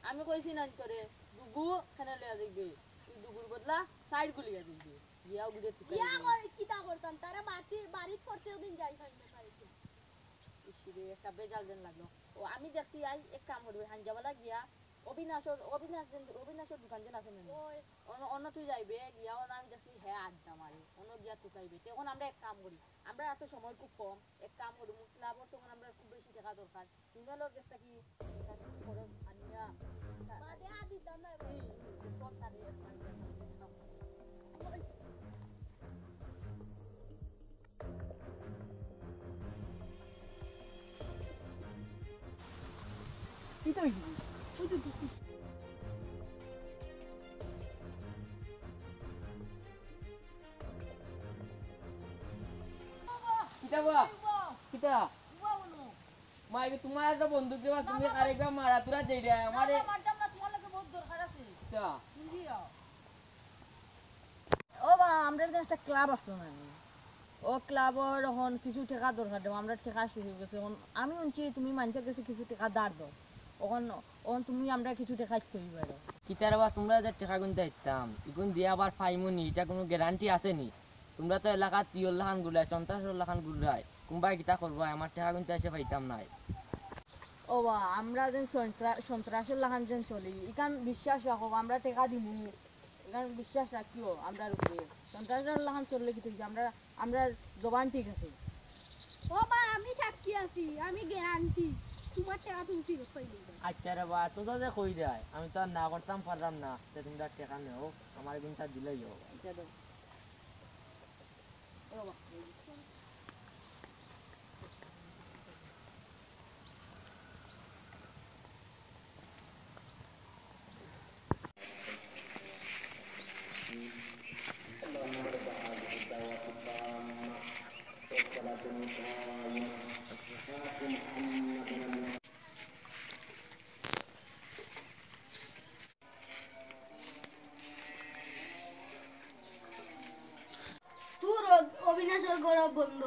আমি কইছি না তোরে দুগু খানা লয়া যাইবে তুই দুগুর বদলা সাইড গুলিয়া দিবি গিয়াও গুদে তুই ইয়া কর কিটা করতাম তারা বাড়িত পড়তে দিন যাই হয় না পারিছে ইসিরে একটা বেজাল দেন লাগলো ও আমি দেখছি আই এক কাম করবে হানজাওয়ালা গিয়া অবিনাশর দোকান যেন আছে না অন্য তুই যাইবে গিয়া আমি দেখছি হ্যাঁ আড্ডা মারে অন্য গিয়া তুকাইবে তখন আমরা এক কাম করি আমরা এত সময় খুব কম এক কাম করি ক্লাবর তখন আমরা খুব বেশি টাকা দরকার তুমিলোর কাছে কি করে আনিয়া বাদে আদি দাম না সব তারে কি তো ওই তো কিটা বা কিটা মাইকে তোমার তো বন্দুক দেবা তুমি আরেকটা মারা তোরা দেই রে আমারে মারতাম না তোমার লাগে বহুত দরকার আছে তা ইন্ডিয়া ও বা আমরা একটা ক্লাব আসলো না ও ক্লাবর এখন কিছু টাকা দরকার দেব আমরা টাকা শুরু গেছে এখন আমি উনছি তুমি মানুষের কাছে কিছু টাকা দাঁড় দাও এখন তুমি আমরা কিছু টাকা দিতে পারো কিতার বা তোমরা যে টাকা গুনতে দিতাম ইগুন দিয়া আবার পাইমনি এটা কোনো গ্যারান্টি আছে নি তোমরা তো এলাকা 30 লাখ গুলাই 50 লাখ গুলাই কোনবাই কিতা করবা আমার টাকা গুনতে এসে পাইতাম নাই ও বা আমরা যেন সন্ত্রাসের লাগান যেন চলি এখান বিশ্বাস রাখো আমরা টাকা দিমু এখান বিশ্বাস রাখিও আমরা উপরে সন্ত্রাসের লাগান চললে কি ঠিক আমরা জবান ঠিক আছে ও বা আমি সাক্ষী আছি আমি গ্যারান্টি তোমার টাকা তুমি ঠিক পাইলে আচ্ছা রে বা তো যে কই দেয় আমি তো আর না করতাম পারলাম না তে তোমরা টাকা নেও আমার গুনটা দিলেই হবে আচ্ছা দাও ও বা তোর অবিনাশের ঘর বন্ধ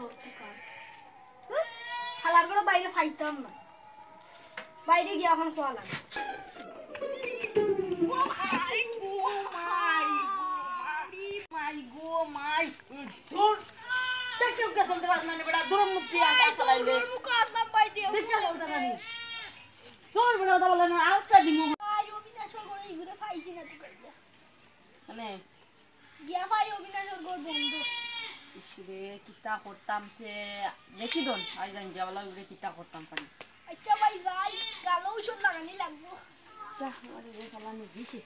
হালার ঘর বাইরে ফাইতাম না বাইরে গিয়ে এখন খোয়া লাগে গিয়া ভাই অবিনাশের ঘর বন্ধ ইসিরে কিতা করতাম সে দেখি দন আই জান যাওয়ালা উড়ে কিতা করতাম পারি আচ্ছা ভাই যাই গালো ওষুধ লাগানি লাগবো যা আমার এই খালানি দিছে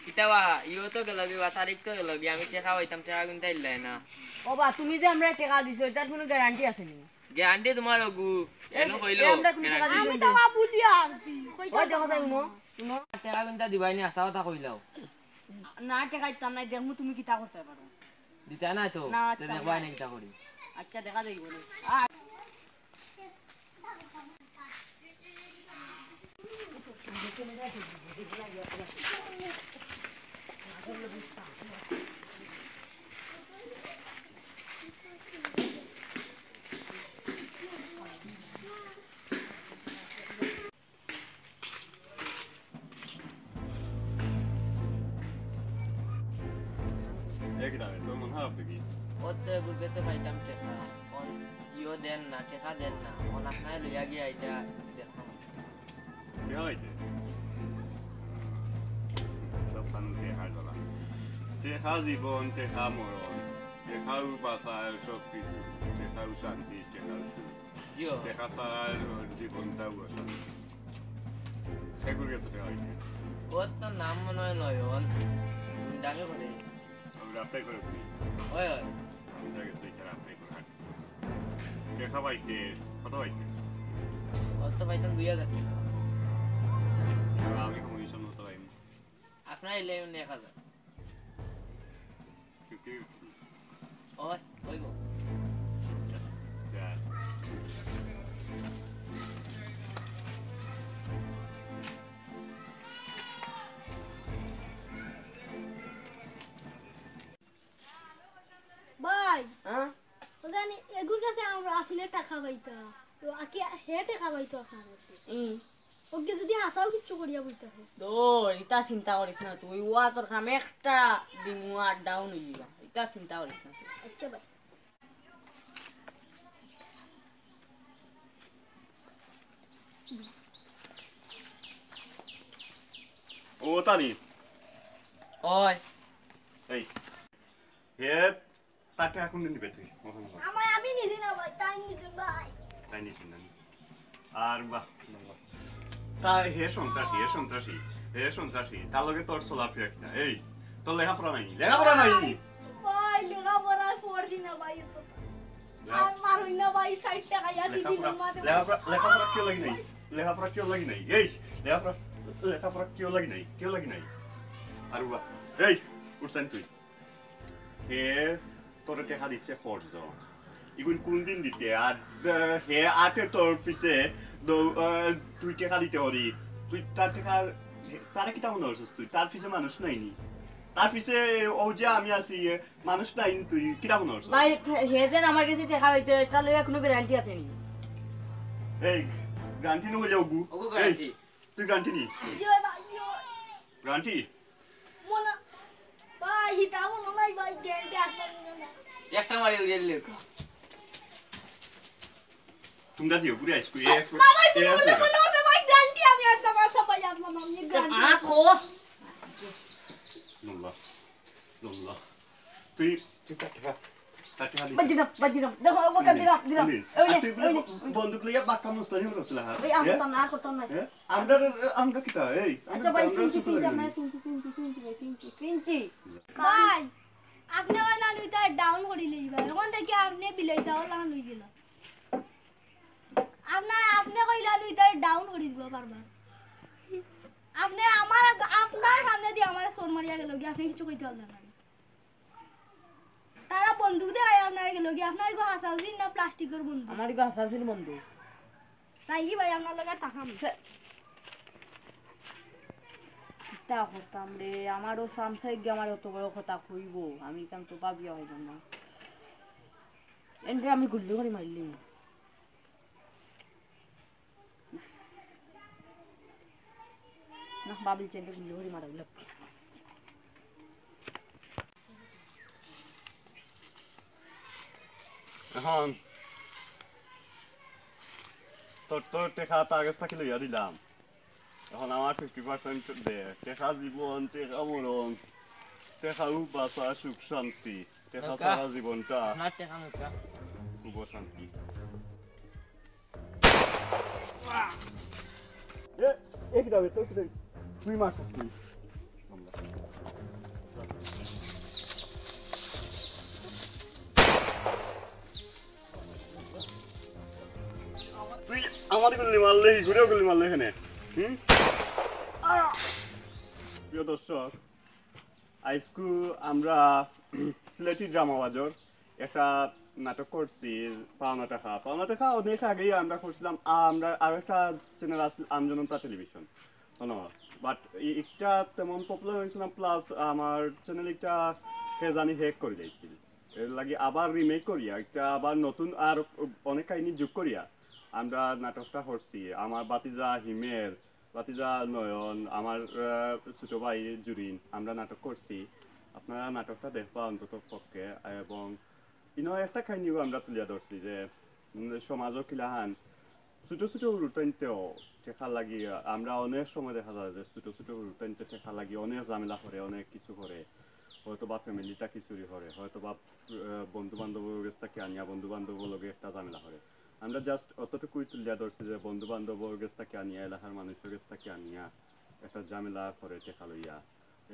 কিতাবা ইও তো গেল বিবা তারিখ তো গেল আমি টাকা হইতাম টাকা গুনতে ইল্লাই না ও বা তুমি যে আমরা টাকা দিছো এটার কোনো গ্যারান্টি আছে নি গ্যারান্টি তোমার লগু এনো কইলো আমি তো বাবুলিয়া আনতি ওই দেখো তাই শুনো টাকা গুনতে দিবাই নি আশা কথা কইলাও না টাকা দিতাম না দেখমু তুমি কিতা করতে পারো দিতা না তো না, দেখবাই না কিতা করি আচ্ছা দেখা যাইব না ওতে গুরগেছে পাইতাম টাকা ইও দেন না টাকা দেন না অনাক নাই লইয়া গিয়া এটা দেখো টেকা জীবন টেকা মরণ দেখাও বাসার সব কিছু দেখাও শান্তি দেখাও সুখ জিও দেখা ছাড়ার জীবনটাও অশান্তি সেগুলো গেছে টাকা ওর তো নাম মনে হয় নয়ন ডাকে করে আমরা অ্যাপ্লাই করে করি ওই ওই আমরা গেছে এখানে অ্যাপ্লাই করে হাঁটি দেখা পাইতে কত পাইতে ওর তো পাইতাম 2000 টাকা আমি কমিশন হতে পারি আপনার এলে 1000 50 ওই ওইব ভাই হ্যাঁ তো জানি এগুর কাছে আমরা আফিনের টাকা পাইতা তো আকি হে টাকা পাইতো আপনার কাছে ওকে যদি হাসাও কিচ্ছু করিয়া বলতে হয় তোর ইটা চিন্তা করিস না তুই ওয়া তোর কাম একটা দিমুয়া ডাউন হয়ে যাবা ইটা চিন্তা করিস না তুই আচ্ছা ভাই ও তানি ওই এই হে তাকে এখন দিবি তুই আমি নিদি না ভাই তাই নিদি ভাই তাই নিস না আর বাহ তা হে সন্ত্রাসী তার লগে তোর চলাফেরা কিনা এই তোর লেখাপড়া নাই ভাই লেখাপড়া পড়ছি না ভাই আর মারুই না ভাই 60 টাকা ইয়া দিদি মাতে লেখাপড়া কেউ লাগি নাই এই লেখাপড়া কেউ লাগি নাই আর বাহ এই উঠছেন তুই হে তোর টেকা দিচ্ছে খরচ ইগুন কোন দিন দিতে আর হে আটের তোর পিছে তুই টেকা দিতে হরি তুই তার টেকা তারা কিতা মনে হচ্ছিস তুই তার পিছে মানুষ নাইনি তার পিছে ও যে আমি আছি মানুষ নাই তুই কিতা মনে হচ্ছিস ভাই হেদেন আমার কাছে টাকা হইতো এটা লইয়া কোনো গ্যারান্টি আছে নি এই গ্যারান্টি নো হইলে ওগু ওগু গ্যারান্টি তুই গ্যারান্টি নি ইয়ে ভাই গ্যারান্টি মনা ভাই হিতা মনে নাই ভাই গ্যারান্টি আসলে না একটা মারি উড়িয়ে দিলে তোমরা দিও ঘুরে আইসকু না ভাই বলে ভাই গ্যারান্টি আমি আর সবাই আসলাম আমি গ্যারান্টি আখো লল্লা তুই টাকা বাজিরাম দেখো ওকে দিরাম বন্দুক লইয়া বাক্কা মুস্তানি হচ্ছিল হ্যাঁ এই না করতাম না আমরা কিতা এই আচ্ছা ভাই পিঞ্চি ভাই আপনি ওলা লইতা ডাউন করি লইবা এখন দেখি আপনি বিলাইতা ওলা লই গেল আপনি কইলা লইতা ডাউন করি দিব পারবা আপনি আপনার সামনে দিয়ে আমার সোর মারিয়া গেল কি আপনি কিছু কইতে পারলেন না তারা বন্দুক দিয়ে আপনার গেল কি আপনার গো হাসাউজিন না প্লাস্টিকের বন্দুক আমার গাছ আছে বন্ধু তাই ভাই আপনার লগে টাকা তা করতাম রে আমারও সামসাই গিয়ে আমার অত বড় কথা কইব আমি কেন তো পাবিয়া হইব না এন্ডে আমি গুল্লি করে মারলি না বাবলি চেন্ডে গুল্লি করে মারাইল এখন তোর টেকা তার থাকি লইয়া দিলাম এখন আমার 50% দে টেকা জীবন টেকা মরণ টেকা বাঁচা সুখ শান্তি টেকা সারা জীবনটা আপনার টাকা মুখা খুব শান্তি এক দাবে তো তুই মাস তুই তুই আমার গুলি মারলে ঘুরেও গুলি মারলে এখানে প্রিয় দর্শক আজকু আমরা সিলেটি ড্রামা বাজর একটা নাটক করছি পাওনা টাকা অনেক আগেই আমরা করছিলাম আমরা আর একটা চ্যানেল আছে আমজনতা টেলিভিশন বাট একটা তেমন পপুলার হয়েছিল প্লাস আমার চ্যানেল একটা কে জানি হ্যাক করে দিয়েছিল এর লাগে আবার রিমেক করিয়া একটা আবার নতুন আর অনেক কাহিনী যোগ করিয়া আমরা নাটকটা করছি আমার বাতিজা হিমের বাতিজা নয়ন আমার ছোট ভাই জুরিন আমরা নাটক করছি আপনারা নাটকটা দেখবা অন্তত পক্ষে এবং একটা কাহিনীও আমরা তুলিয়া ধরছি যে সমাজও কিলাহান ছোট ছোট রুটাইনতেও টেকা লাগি আমরা অনেক সময় দেখা যায় যে ছোট ছোট রুটাইনতে টেকা লাগি অনেক ঝামেলা করে অনেক কিছু করে হয়তো বা ফ্যামিলিটা কি চুরি করে, হয়তো বা বন্ধু বান্ধবের কাছ থেকে আনিয়া বন্ধু বান্ধবের লগে একটা ঝামেলা করে। আমরা জাস্ট অতটুকুই তুলিয়া ধরছি যে বন্ধু বান্ধবের কাছ থেকে আনিয়া এলাকার মানুষের কাছ থেকে আনিয়া একটা ঝামেলা করে টেকা লইয়া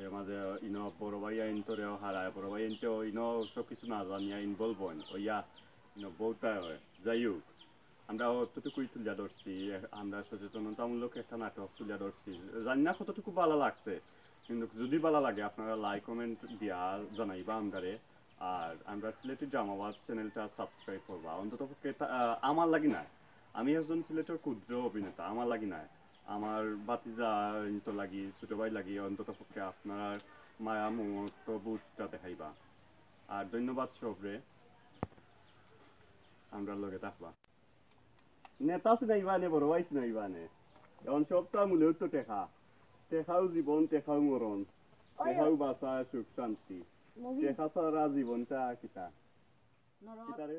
এর মাঝে ইনো বড় ভাই আইন তোরেও হারায়, বড় ভাই আইনতেও ইনো সব কিছু না জানিয়া ইনভলভ হন ওইয়া ইনো বহুটা হয়। যাই হোক আমরা অতটুকুই তুলিয়া ধরছি, আমরা সচেতনতামূলক একটা নাটক তুলিয়া ধরছি। জানি না কতটুকু ভালো লাগছে, কিন্তু যদি ভালো লাগে আপনারা লাইক কমেন্ট দিয়া জানাইবা আমদারে। আর আমরা সিলেটি জামাবাদ চ্যানেলটা সাবস্ক্রাইব করবা অন্তত আমার লাগি না, আমি একজন সিলেটের ক্ষুদ্র অভিনেতা, আমার লাগি না, আমার বাতিজা তো লাগি, ছোট ভাই লাগি, অন্তত পক্ষে আপনার মায়া মমত্ব বুঝটা দেখাইবা। আর ধন্যবাদ সবরে, আমরা লগে থাকবা। নেতা চিনাইবা নে, বড় ভাই চিনাইবা নে, এখন সবটা মূলেও তো টেকা, টেকাও জীবন, টেকাও মরণ, টেকাও বাঁচা সুখ শান্তি, টেকা ছাড়া জীবনটা কিতা কিতারে